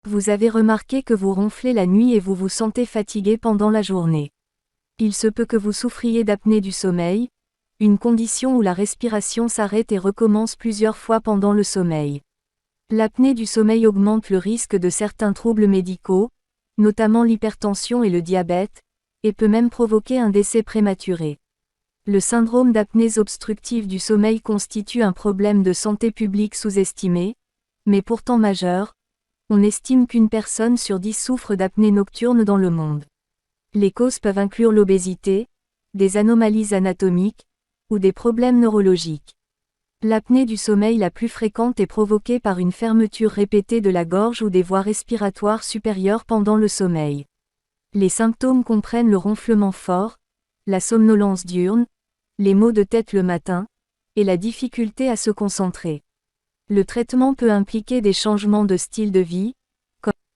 Vous avez remarqué que vous ronflez la nuit et vous vous sentez fatigué pendant la journée. Il se peut que vous souffriez d'apnée du sommeil, une condition où la respiration s'arrête et recommence plusieurs fois pendant le sommeil. L'apnée du sommeil augmente le risque de certains troubles médicaux, notamment l'hypertension et le diabète, et peut même provoquer un décès prématuré. Le syndrome d'apnée obstructive du sommeil constitue un problème de santé publique sous-estimé, mais pourtant majeur. On estime qu'une personne sur 10 souffre d'apnée nocturne dans le monde. Les causes peuvent inclure l'obésité, des anomalies anatomiques, ou des problèmes neurologiques. L'apnée du sommeil la plus fréquente est provoquée par une fermeture répétée de la gorge ou des voies respiratoires supérieures pendant le sommeil. Les symptômes comprennent le ronflement fort, la somnolence diurne, les maux de tête le matin, et la difficulté à se concentrer. Le traitement peut impliquer des changements de style de vie,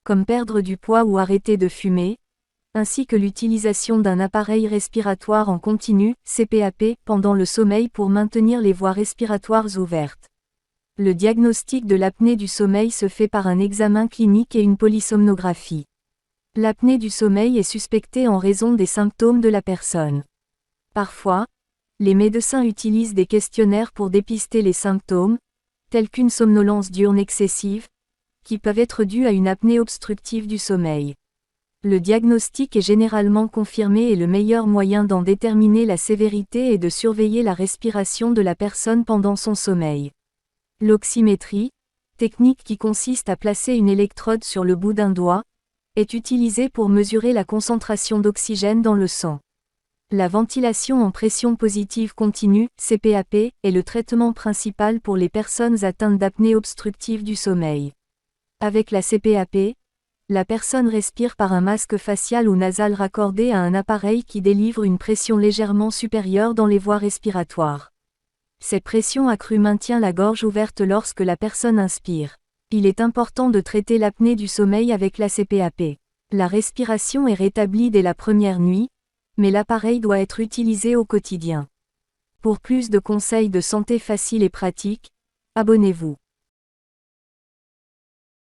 comme perdre du poids ou arrêter de fumer, ainsi que l'utilisation d'un appareil respiratoire en continu, CPAP, pendant le sommeil pour maintenir les voies respiratoires ouvertes. Le diagnostic de l'apnée du sommeil se fait par un examen clinique et une polysomnographie. L'apnée du sommeil est suspectée en raison des symptômes de la personne. Parfois, les médecins utilisent des questionnaires pour dépister les symptômes, tels qu'une somnolence diurne excessive, qui peuvent être dues à une apnée obstructive du sommeil. Le diagnostic est généralement confirmé et le meilleur moyen d'en déterminer la sévérité est de surveiller la respiration de la personne pendant son sommeil. L'oxymétrie, technique qui consiste à placer une électrode sur le bout d'un doigt, est utilisée pour mesurer la concentration d'oxygène dans le sang. La ventilation en pression positive continue, CPAP, est le traitement principal pour les personnes atteintes d'apnée obstructive du sommeil. Avec la CPAP, la personne respire par un masque facial ou nasal raccordé à un appareil qui délivre une pression légèrement supérieure dans les voies respiratoires. Cette pression accrue maintient la gorge ouverte lorsque la personne inspire. Il est important de traiter l'apnée du sommeil avec la CPAP. La respiration est rétablie dès la première nuit, mais l'appareil doit être utilisé au quotidien. Pour plus de conseils de santé faciles et pratiques, abonnez-vous.